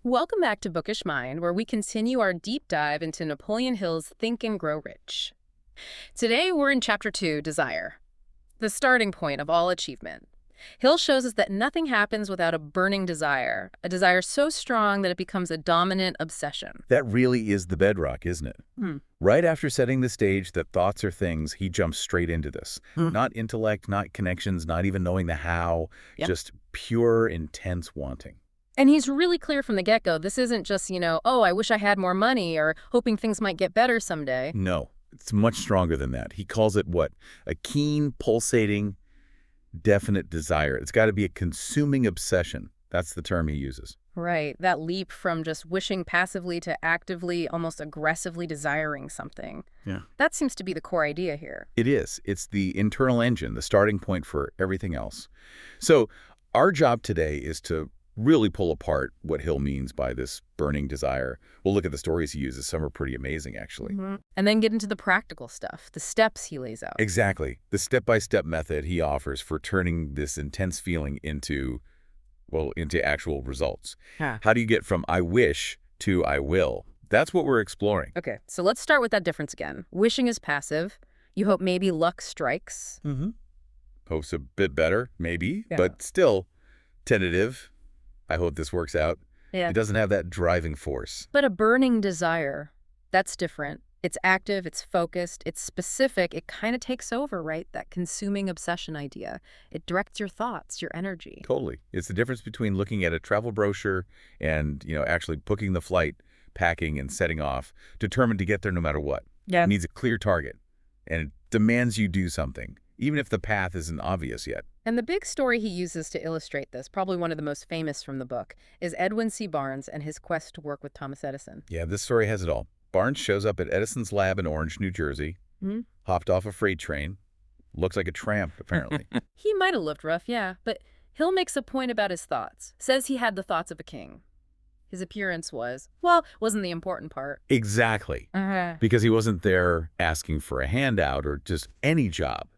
Welcome back to Bookish Mind, where we continue our deep dive into Napoleon Hill's Think and Grow Rich. Today, we're in Chapter 2, Desire, the starting point of all achievement. Hill shows us that nothing happens without a burning desire, a desire so strong that it becomes a dominant obsession. That really is the bedrock, isn't it? Hmm. Right after setting the stage that thoughts are things, he jumps straight into this. Hmm. Not intellect, not connections, not even knowing the how, Yep. just pure, intense wanting. And he's really clear from the get-go. This isn't just, oh, I wish I had more money or hoping things might get better someday. No, it's much stronger than that. He calls it what? A keen, pulsating, definite desire. It's got to be a consuming obsession. That's the term he uses. Right, that leap from just wishing passively to actively, almost aggressively desiring something. Yeah. That seems to be the core idea here. It is. It's the internal engine, the starting point for everything else. So our job today is to really pull apart what Hill means by this burning desire. We'll look at the stories he uses. Some are pretty amazing, actually. And then get into the practical stuff, the steps he lays out. Exactly. The step-by-step method he offers for turning this intense feeling into actual results. Yeah. How do you get from I wish to I will? That's what we're exploring. Okay, so let's start with that difference again. Wishing is passive. You hope maybe luck strikes. Hope's a bit better, maybe, Yeah. but still tentative. I hope this works out. Yeah. It doesn't have that driving force. But a burning desire, that's different. It's active, it's focused, it's specific. It kind of takes over, right? That consuming obsession idea. It directs your thoughts, your energy. Totally. It's the difference between looking at a travel brochure and, actually booking the flight, packing, and setting off, determined to get there no matter what. Yeah. It needs a clear target, and it demands you do something, even if the path isn't obvious yet. And the big story he uses to illustrate this, probably one of the most famous from the book, is Edwin C. Barnes and his quest to work with Thomas Edison. Yeah, this story has it all. Barnes shows up at Edison's lab in Orange, New Jersey, hopped off a freight train, looks like a tramp, apparently. He might have looked rough, yeah, but Hill makes a point about his thoughts. Says he had the thoughts of a king. His appearance wasn't the important part. Exactly. Because he wasn't there asking for a handout or just any job.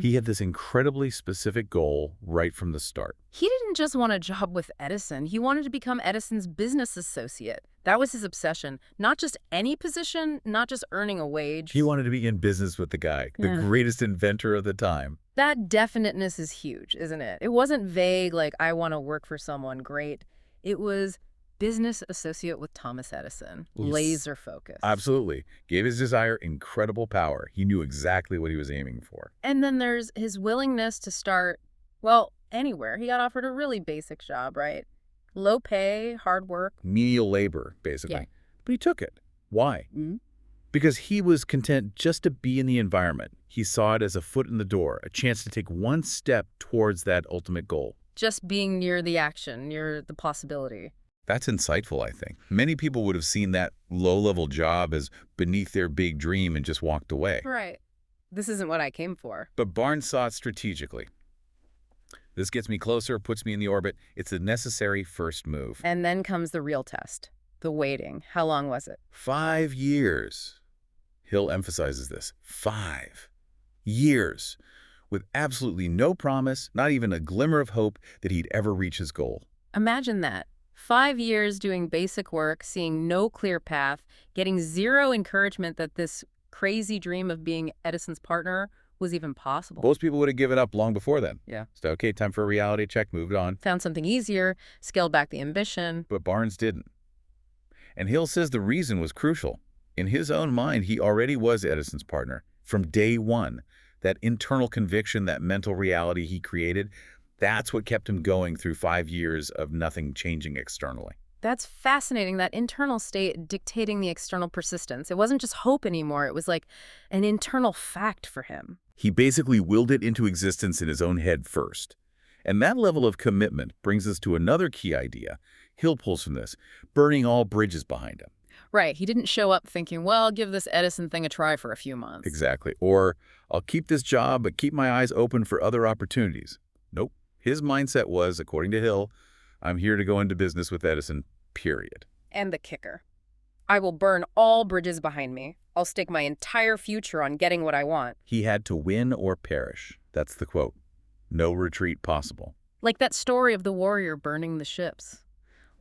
He had this incredibly specific goal right from the start. He didn't just want a job with Edison. He wanted to become Edison's business associate. That was his obsession. Not just any position, not just earning a wage. He wanted to be in business with the guy, the greatest inventor of the time. That definiteness is huge, isn't it? It wasn't vague like, I want to work for someone great. It was business associate with Thomas Edison. Laser focus. Absolutely. Gave his desire incredible power. He knew exactly what he was aiming for. And then there's his willingness to start, anywhere. He got offered a really basic job, right? Low pay, hard work. Menial labor, basically. Yeah. But he took it. Why? Because he was content just to be in the environment. He saw it as a foot in the door, a chance to take one step towards that ultimate goal. Just being near the action, near the possibility. That's insightful, I think. Many people would have seen that low-level job as beneath their big dream and just walked away. Right. This isn't what I came for. But Barnes saw it strategically. This gets me closer, puts me in the orbit. It's a necessary first move. And then comes the real test, the waiting. How long was it? 5 years. Hill emphasizes this. 5 years. With absolutely no promise, not even a glimmer of hope that he'd ever reach his goal. Imagine that. 5 years doing basic work, seeing no clear path, getting zero encouragement that this crazy dream of being Edison's partner was even possible. Most people would have given up long before then. Yeah. So, okay, time for a reality check, moved on. Found something easier, scaled back the ambition. But Barnes didn't. And Hill says the reason was crucial. In his own mind, he already was Edison's partner from day one. That internal conviction, that mental reality he created, that's what kept him going through 5 years of nothing changing externally. That's fascinating, that internal state dictating the external persistence. It wasn't just hope anymore. It was like an internal fact for him. He basically willed it into existence in his own head first. And that level of commitment brings us to another key idea Hill pulls from this, burning all bridges behind him. Right. He didn't show up thinking, well, I'll give this Edison thing a try for a few months. Exactly. Or, I'll keep this job, but keep my eyes open for other opportunities. Nope. His mindset was, according to Hill, I'm here to go into business with Edison, period. And the kicker. I will burn all bridges behind me. I'll stake my entire future on getting what I want. He had to win or perish. That's the quote. No retreat possible. Like that story of the warrior burning the ships.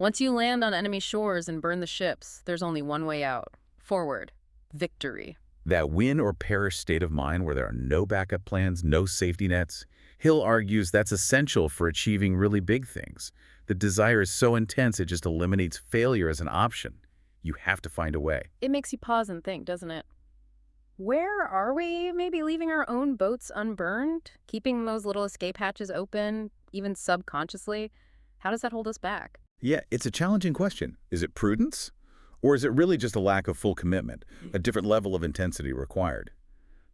Once you land on enemy shores and burn the ships, there's only one way out. Forward. Victory. That win or perish state of mind where there are no backup plans, no safety nets, Hill argues that's essential for achieving really big things. The desire is so intense it just eliminates failure as an option. You have to find a way. It makes you pause and think, doesn't it? Where are we? Maybe leaving our own boats unburned? Keeping those little escape hatches open, even subconsciously? How does that hold us back? Yeah, it's a challenging question. Is it prudence? Or is it really just a lack of full commitment, a different level of intensity required?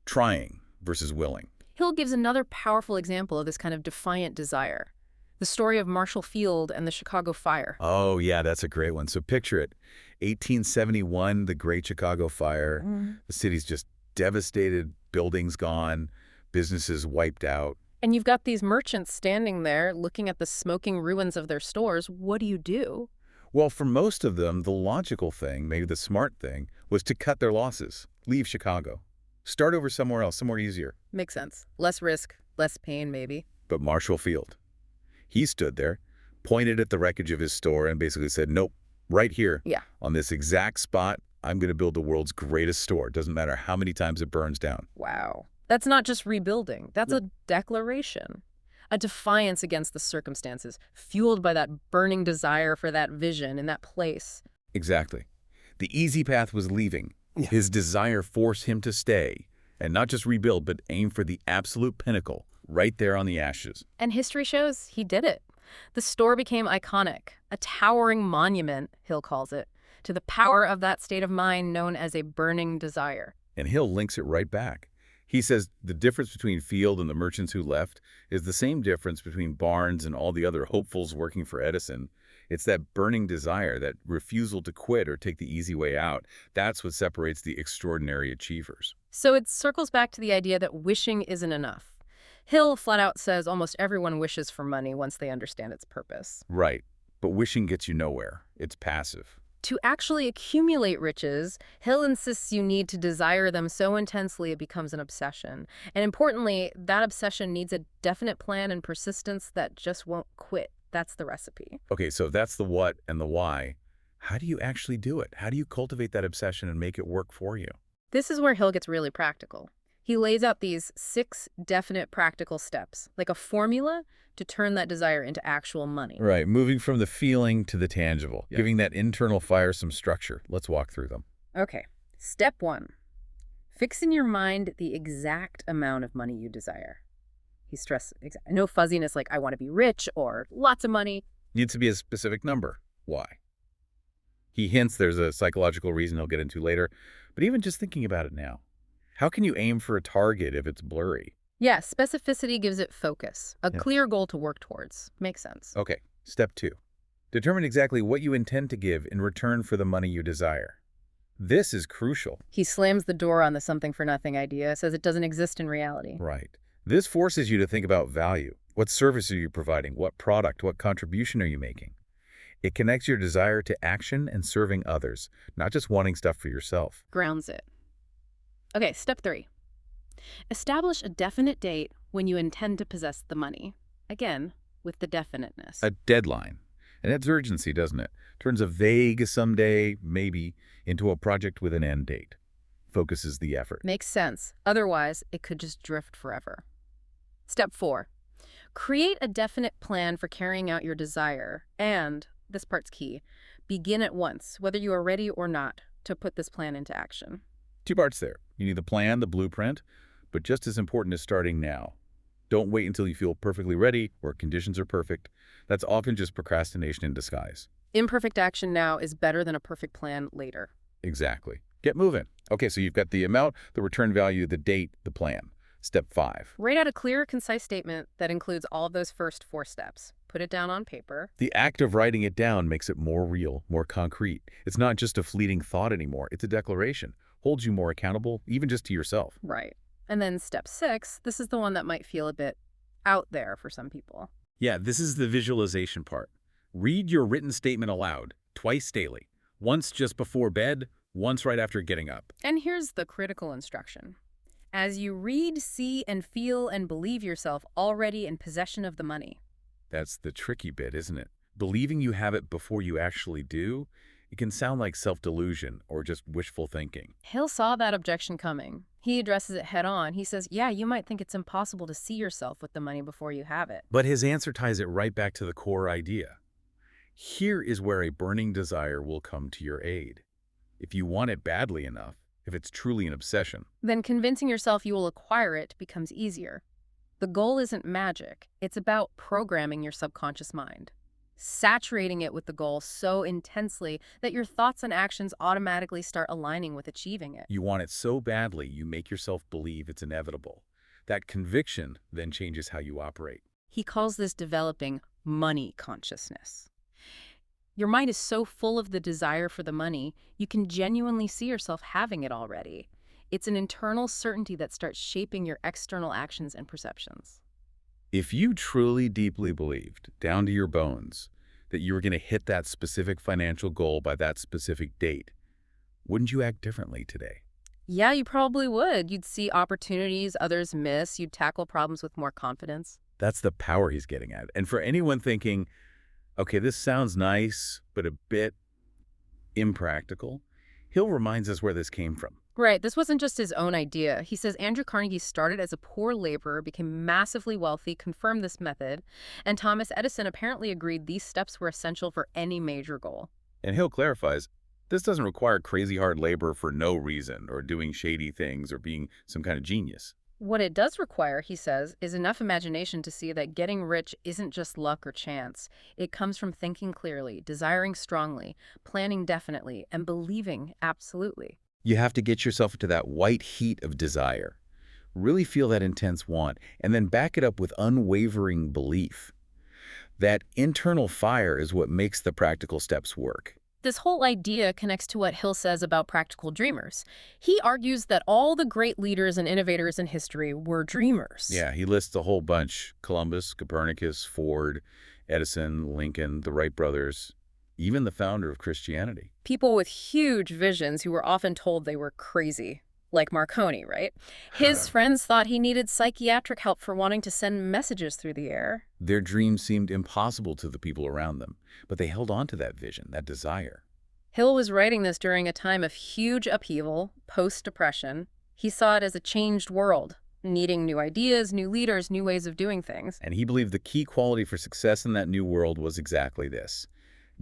Trying versus willing. Hill gives another powerful example of this kind of defiant desire. The story of Marshall Field and the Chicago Fire. Oh, yeah, that's a great one. So picture it. 1871, the Great Chicago Fire. The city's just devastated, buildings gone, businesses wiped out. And you've got these merchants standing there looking at the smoking ruins of their stores. What do? Well, for most of them, the logical thing, maybe the smart thing, was to cut their losses, leave Chicago, start over somewhere else, somewhere easier. Makes sense. Less risk, less pain, maybe. But Marshall Field, he stood there, pointed at the wreckage of his store, and basically said, nope, right here, on this exact spot, I'm going to build the world's greatest store. Doesn't matter how many times it burns down. Wow. That's not just rebuilding. That's a declaration. A defiance against the circumstances, fueled by that burning desire for that vision in that place. Exactly. The easy path was leaving. His desire forced him to stay, and not just rebuild, but aim for the absolute pinnacle, right there on the ashes. And history shows he did it. The store became iconic, a towering monument, Hill calls it, to the power of that state of mind known as a burning desire. And Hill links it right back. He says the difference between Field and the merchants who left is the same difference between Barnes and all the other hopefuls working for Edison. It's that burning desire, that refusal to quit or take the easy way out. That's what separates the extraordinary achievers. So it circles back to the idea that wishing isn't enough. Hill flat out says almost everyone wishes for money once they understand its purpose. Right. But wishing gets you nowhere. It's passive. To actually accumulate riches, Hill insists you need to desire them so intensely it becomes an obsession. And importantly, that obsession needs a definite plan and persistence that just won't quit. That's the recipe. Okay, so that's the what and the why. How do you actually do it? How do you cultivate that obsession and make it work for you? This is where Hill gets really practical. He lays out these 6 definite practical steps, like a formula to turn that desire into actual money. Right, moving from the feeling to the tangible, giving that internal fire some structure. Let's walk through them. Okay, step 1. Fix in your mind the exact amount of money you desire. He stressed no fuzziness like I want to be rich or lots of money. Needs to be a specific number. Why? He hints there's a psychological reason he'll get into later, but even just thinking about it now, how can you aim for a target if it's blurry? Yeah, specificity gives it focus, a clear goal to work towards. Makes sense. Okay, step 2. Determine exactly what you intend to give in return for the money you desire. This is crucial. He slams the door on the something-for-nothing idea, says it doesn't exist in reality. Right. This forces you to think about value. What service are you providing? What product? What contribution are you making? It connects your desire to action and serving others, not just wanting stuff for yourself. Grounds it. Okay, step 3. Establish a definite date when you intend to possess the money. Again, with the definiteness. A deadline. And that's urgency, doesn't it? Turns a vague someday, maybe, into a project with an end date. Focuses the effort. Makes sense. Otherwise, it could just drift forever. Step 4. Create a definite plan for carrying out your desire. And, this part's key, begin at once, whether you are ready or not, to put this plan into action. 2 parts there. You need the plan, the blueprint, but just as important is starting now. Don't wait until you feel perfectly ready or conditions are perfect. That's often just procrastination in disguise. Imperfect action now is better than a perfect plan later. Exactly. Get moving. Okay, so you've got the amount, the return value, the date, the plan. Step 5. Write out a clear, concise statement that includes all of those first 4 steps. Put it down on paper. The act of writing it down makes it more real, more concrete. It's not just a fleeting thought anymore. It's a declaration. Holds you more accountable, even just to yourself. Right. And then step 6, this is the one that might feel a bit out there for some people. Yeah, this is the visualization part. Read your written statement aloud, twice daily. Once just before bed, once right after getting up. And here's the critical instruction. As you read, see, and feel and believe yourself already in possession of the money. That's the tricky bit, isn't it? Believing you have it before you actually do, it can sound like self-delusion or just wishful thinking. Hill saw that objection coming. He addresses it head on. He says, yeah, you might think it's impossible to see yourself with the money before you have it. But his answer ties it right back to the core idea. Here is where a burning desire will come to your aid. If you want it badly enough, if it's truly an obsession, Then convincing yourself you will acquire it becomes easier. The goal isn't magic. It's about programming your subconscious mind, saturating it with the goal so intensely that your thoughts and actions automatically start aligning with achieving it. you want it so badly you make yourself believe it's inevitable. That conviction then changes how you operate. He calls this developing money consciousness. Your mind is so full of the desire for the money, you can genuinely see yourself having it already. It's an internal certainty that starts shaping your external actions and perceptions. If you truly deeply believed, down to your bones, that you were going to hit that specific financial goal by that specific date, wouldn't you act differently today? Yeah, you probably would. You'd see opportunities others miss. You'd tackle problems with more confidence. That's the power he's getting at. And for anyone thinking, okay, this sounds nice, but a bit impractical, Hill reminds us where this came from. Right, this wasn't just his own idea. He says Andrew Carnegie started as a poor laborer, became massively wealthy, confirmed this method, and Thomas Edison apparently agreed these steps were essential for any major goal. And Hill clarifies, this doesn't require crazy hard labor for no reason or doing shady things or being some kind of genius. What it does require, he says, is enough imagination to see that getting rich isn't just luck or chance. It comes from thinking clearly, desiring strongly, planning definitely, and believing absolutely. You have to get yourself into that white heat of desire. Really feel that intense want, and then back it up with unwavering belief. That internal fire is what makes the practical steps work. This whole idea connects to what Hill says about practical dreamers. He argues that all the great leaders and innovators in history were dreamers. Yeah, he lists a whole bunch. Columbus, Copernicus, Ford, Edison, Lincoln, the Wright brothers, even the founder of Christianity. People with huge visions who were often told they were crazy, like Marconi, right? His friends thought he needed psychiatric help for wanting to send messages through the air. Their dreams seemed impossible to the people around them, but they held on to that vision, that desire. Hill was writing this during a time of huge upheaval, post-depression. He saw it as a changed world, needing new ideas, new leaders, new ways of doing things. And he believed the key quality for success in that new world was exactly this: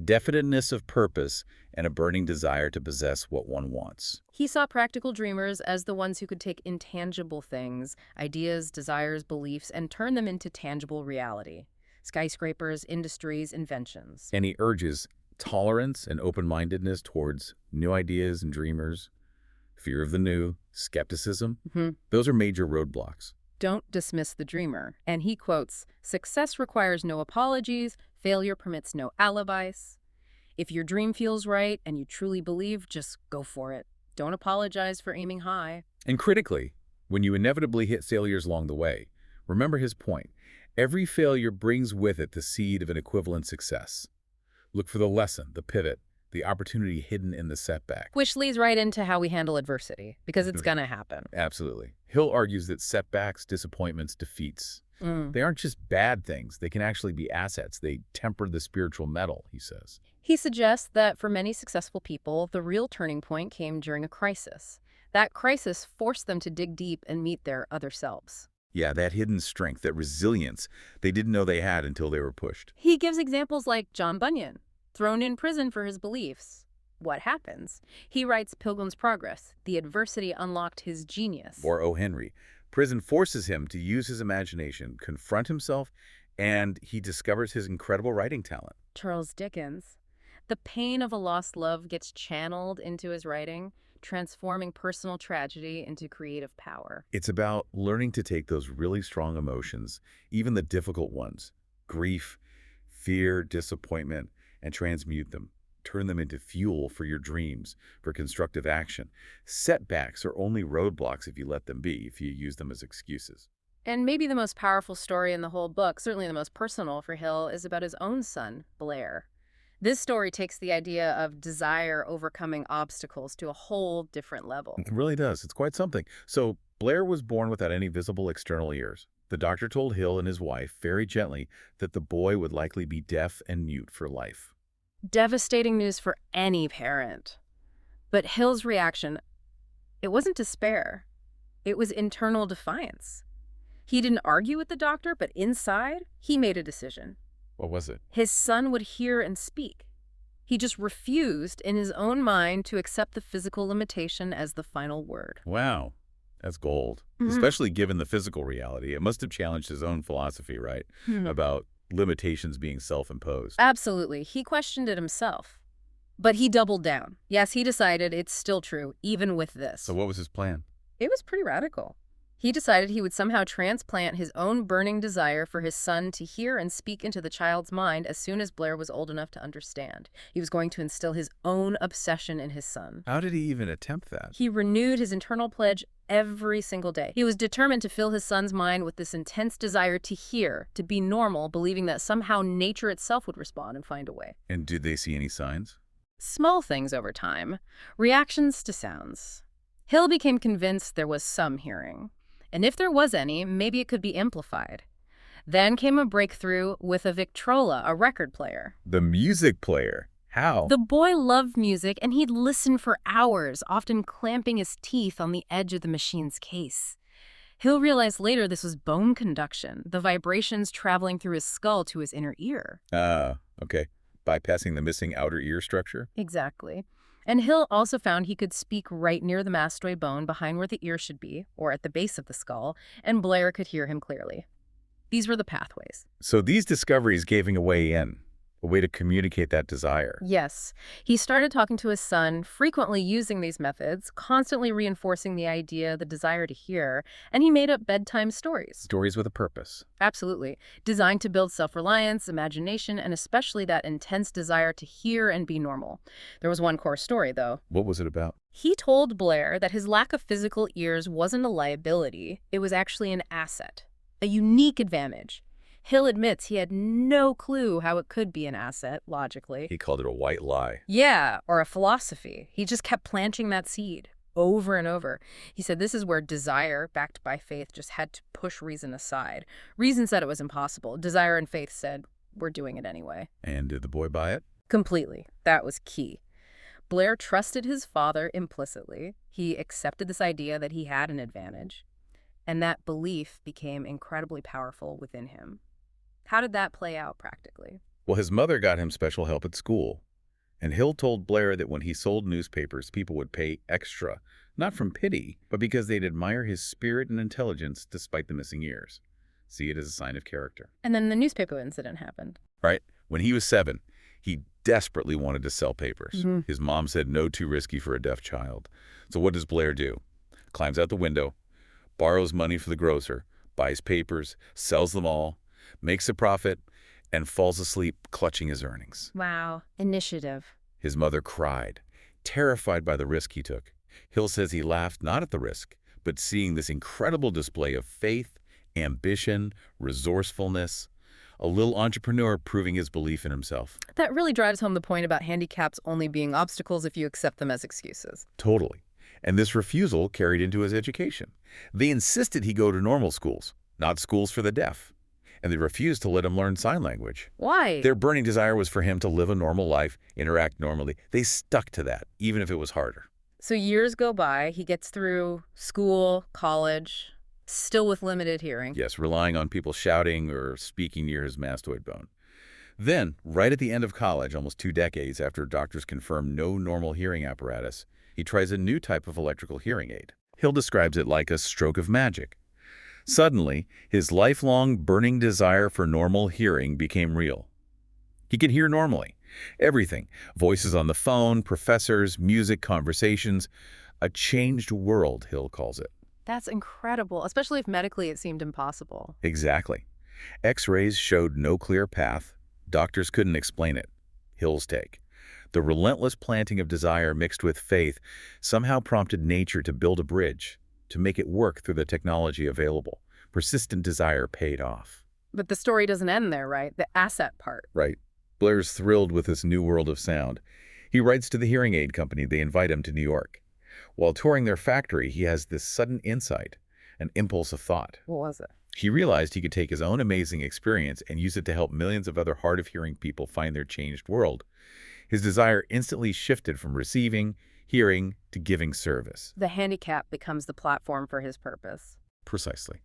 definiteness of purpose and a burning desire to possess what one wants. He saw practical dreamers as the ones who could take intangible things, ideas, desires, beliefs, and turn them into tangible reality. Skyscrapers, industries, inventions. And he urges tolerance and open-mindedness towards new ideas and dreamers, fear of the new, skepticism. Those are major roadblocks. Don't dismiss the dreamer. And he quotes, "Success requires no apologies, failure permits no alibis. If your dream feels right and you truly believe, just go for it. Don't apologize for aiming high." And critically, when you inevitably hit failures along the way, remember his point. Every failure brings with it the seed of an equivalent success. Look for the lesson, the pivot, the opportunity hidden in the setback. Which leads right into how we handle adversity, because it's going to happen. Absolutely. Hill argues that setbacks, disappointments, defeats, they aren't just bad things. They can actually be assets. They temper the spiritual metal, he says. He suggests that for many successful people, the real turning point came during a crisis. That crisis forced them to dig deep and meet their other selves. Yeah, that hidden strength, that resilience they didn't know they had until they were pushed. He gives examples like John Bunyan, thrown in prison for his beliefs. What happens? He writes Pilgrim's Progress. The adversity unlocked his genius. Or O. Henry. Prison forces him to use his imagination, confront himself, and he discovers his incredible writing talent. Charles Dickens. The pain of a lost love gets channeled into his writing, transforming personal tragedy into creative power. It's about learning to take those really strong emotions, even the difficult ones, grief, fear, disappointment, and transmute them. Turn them into fuel for your dreams, for constructive action. Setbacks are only roadblocks if you let them be, if you use them as excuses. And maybe the most powerful story in the whole book, certainly the most personal for Hill, is about his own son, Blair. This story takes the idea of desire overcoming obstacles to a whole different level. It really does. It's quite something. So Blair was born without any visible external ears. The doctor told Hill and his wife very gently that the boy would likely be deaf and mute for life. Devastating news for any parent. But Hill's reaction, it wasn't despair. It was internal defiance. He didn't argue with the doctor, but inside, he made a decision. What was it? His son would hear and speak. He just refused in his own mind to accept the physical limitation as the final word. Wow, that's gold. Especially given the physical reality. It must have challenged his own philosophy, right? About limitations being self-imposed. Absolutely. He questioned it himself. But he doubled down. Yes, he decided it's still true, even with this. So what was his plan? It was pretty radical. He decided he would somehow transplant his own burning desire for his son to hear and speak into the child's mind as soon as Blair was old enough to understand. He was going to instill his own obsession in his son. How did he even attempt that? He renewed his internal pledge every single day. He was determined to fill his son's mind with this intense desire to hear, to be normal, believing that somehow nature itself would respond and find a way. And did they see any signs? Small things over time. Reactions to sounds. Hill became convinced there was some hearing. And if there was any, maybe it could be amplified. Then came a breakthrough with a Victrola, a record player. The music player? How? The boy loved music, and he'd listen for hours, often clamping his teeth on the edge of the machine's case. Hill realized later this was bone conduction, the vibrations traveling through his skull to his inner ear. Okay. Bypassing the missing outer ear structure? Exactly. And Hill also found he could speak right near the mastoid bone behind where the ear should be, or at the base of the skull, and Blair could hear him clearly. These were the pathways. So these discoveries gave him a way in, a way to communicate that desire. Yes. He started talking to his son, frequently using these methods, constantly reinforcing the idea, the desire to hear, and he made up bedtime stories. Stories with a purpose. Absolutely. Designed to build self-reliance, imagination, and especially that intense desire to hear and be normal. There was one core story, though. What was it about? He told Blair that his lack of physical ears wasn't a liability. It was actually an asset, a unique advantage. Hill admits he had no clue how it could be an asset, logically. He called it a white lie. Yeah, or a philosophy. He just kept planting that seed over and over. He said this is where desire, backed by faith, just had to push reason aside. Reason said it was impossible. Desire and faith said, we're doing it anyway. And did the boy buy it? Completely. That was key. Blair trusted his father implicitly. He accepted this idea that he had an advantage. And that belief became incredibly powerful within him. How did that play out practically? Well, his mother got him special help at school. And Hill told Blair that when he sold newspapers, people would pay extra, not from pity, but because they'd admire his spirit and intelligence despite the missing ears. See it as a sign of character. And then the newspaper incident happened. Right. When he was 7, he desperately wanted to sell papers. His mom said no, too risky for a deaf child. So what does Blair do? Climbs out the window, borrows money for the grocer, buys papers, sells them all, makes a profit, and falls asleep clutching his earnings. Wow. Initiative. His mother cried, terrified by the risk he took. Hill says he laughed not at the risk, but seeing this incredible display of faith, ambition, resourcefulness, a little entrepreneur proving his belief in himself. That really drives home the point about handicaps only being obstacles if you accept them as excuses. Totally. And this refusal carried into his education. They insisted he go to normal schools, not schools for the deaf. And they refused to let him learn sign language. Why? Their burning desire was for him to live a normal life, interact normally. They stuck to that, even if it was harder. So years go by, he gets through school, college, still with limited hearing. Yes, relying on people shouting or speaking near his mastoid bone. Then, right at the end of college, almost 2 decades after doctors confirmed no normal hearing apparatus, he tries a new type of electrical hearing aid. Hill describes it like a stroke of magic. Suddenly, his lifelong burning desire for normal hearing became real. He can hear normally. Everything. Voices on the phone, professors, music, conversations. A changed world, Hill calls it. That's incredible, especially if medically it seemed impossible. Exactly. X-rays showed no clear path. Doctors couldn't explain it. Hill's take. The relentless planting of desire mixed with faith somehow prompted nature to build a bridge, to make it work through the technology available. Persistent desire paid off. But the story doesn't end there, right? The asset part. Right. Blair's thrilled with this new world of sound. He writes to the hearing aid company. They invite him to New York. While touring their factory, he has this sudden insight, an impulse of thought. What was it? He realized he could take his own amazing experience and use it to help millions of other hard-of-hearing people find their changed world. His desire instantly shifted from receiving, hearing, to giving service. The handicap becomes the platform for his purpose. Precisely.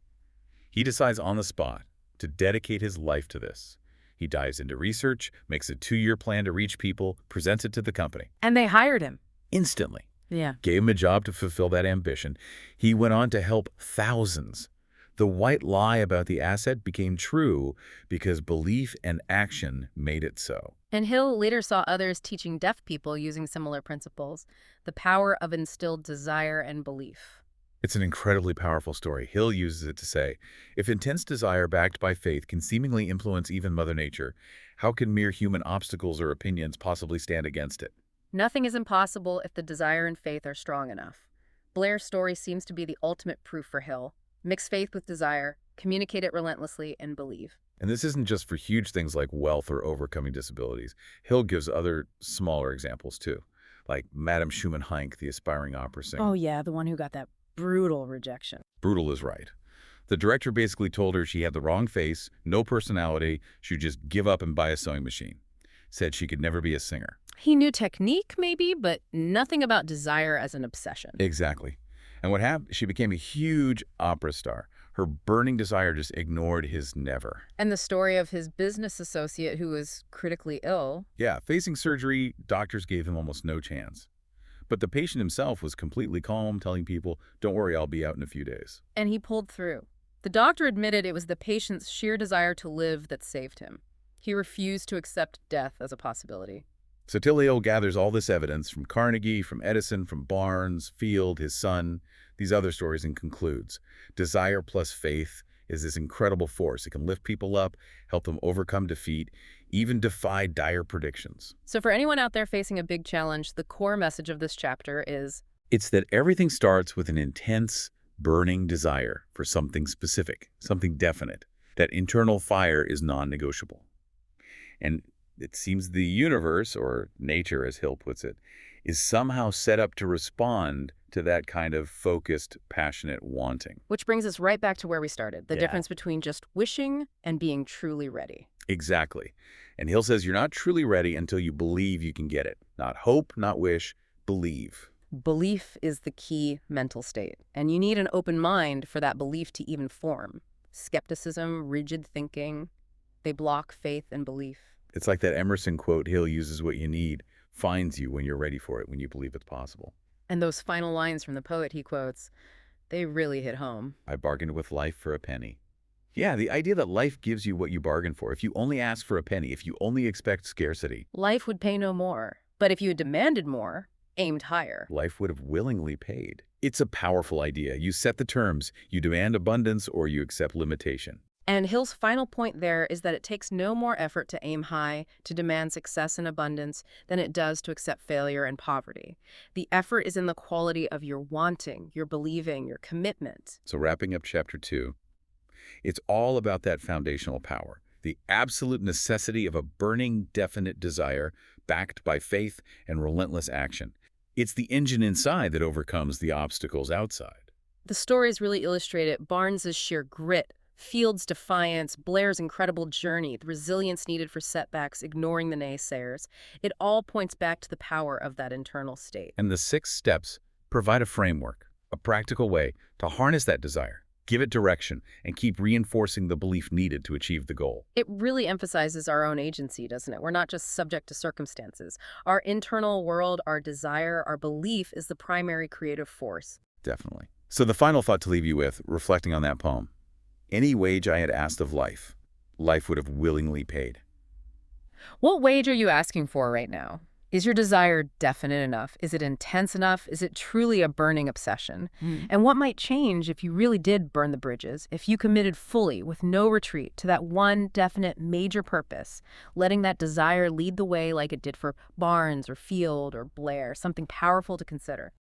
He decides on the spot to dedicate his life to this. He dives into research, makes a 2-year plan to reach people, presents it to the company. And they hired him. Instantly. Yeah. Gave him a job to fulfill that ambition. He went on to help thousands. The white lie about the asset became true because belief and action made it so. And Hill later saw others teaching deaf people using similar principles, the power of instilled desire and belief. It's an incredibly powerful story. Hill uses it to say, if intense desire backed by faith can seemingly influence even Mother Nature, how can mere human obstacles or opinions possibly stand against it? Nothing is impossible if the desire and faith are strong enough. Blair's story seems to be the ultimate proof for Hill. Mix faith with desire, communicate it relentlessly, and believe. And this isn't just for huge things like wealth or overcoming disabilities. Hill gives other smaller examples too, like Madame Schumann-Heink, the aspiring opera singer. Oh yeah, the one who got that brutal rejection. Brutal is right. The director basically told her she had the wrong face, no personality, she'd just give up and buy a sewing machine. Said she could never be a singer. He knew technique, maybe, but nothing about desire as an obsession. Exactly. And what happened? She became a huge opera star. Her burning desire just ignored his never. And the story of his business associate who was critically ill. Yeah, facing surgery, doctors gave him almost no chance. But the patient himself was completely calm, telling people, don't worry, I'll be out in a few days. And he pulled through. The doctor admitted it was the patient's sheer desire to live that saved him. He refused to accept death as a possibility. So Hill gathers all this evidence from Carnegie, from Edison, from Barnes, Field, his son, these other stories, and concludes, desire plus faith is this incredible force. It can lift people up, help them overcome defeat, even defy dire predictions. So for anyone out there facing a big challenge, the core message of this chapter is, it's that everything starts with an intense, burning desire for something specific, something definite. That internal fire is non-negotiable. And it seems the universe, or nature as Hill puts it, is somehow set up to respond to that kind of focused, passionate wanting. Which brings us right back to where we started, the Yeah. difference between just wishing and being truly ready. Exactly. And Hill says you're not truly ready until you believe you can get it. Not hope, not wish, believe. Belief is the key mental state, and you need an open mind for that belief to even form. Skepticism, rigid thinking, they block faith and belief. It's like that Emerson quote, Hill uses what you need, finds you when you're ready for it, when you believe it's possible. And those final lines from the poet he quotes, they really hit home. I bargained with life for a penny. Yeah, the idea that life gives you what you bargain for. If you only ask for a penny, if you only expect scarcity, Life would pay no more. But if you had demanded more, aimed higher, life would have willingly paid. It's a powerful idea. You set the terms. You demand abundance or you accept limitation. And Hill's final point there is that it takes no more effort to aim high, to demand success and abundance, than it does to accept failure and poverty. The effort is in the quality of your wanting, your believing, your commitment. So wrapping up chapter 2, it's all about that foundational power, the absolute necessity of a burning, definite desire backed by faith and relentless action. It's the engine inside that overcomes the obstacles outside. The stories really illustrate it. Barnes's sheer grit, Field's defiance, Blair's incredible journey, the resilience needed for setbacks, ignoring the naysayers. It all points back to the power of that internal state. And the 6 steps provide a framework, a practical way to harness that desire, give it direction, and keep reinforcing the belief needed to achieve the goal. It really emphasizes our own agency, doesn't it? We're not just subject to circumstances. Our internal world, our desire, our belief is the primary creative force. Definitely. So the final thought to leave you with, reflecting on that poem, any wage I had asked of life, life would have willingly paid. What wage are you asking for right now? Is your desire definite enough? Is it intense enough? Is it truly a burning obsession? And what might change if you really did burn the bridges, if you committed fully, with no retreat, to that one definite major purpose, letting that desire lead the way like it did for Barnes or Field or Blair, something powerful to consider?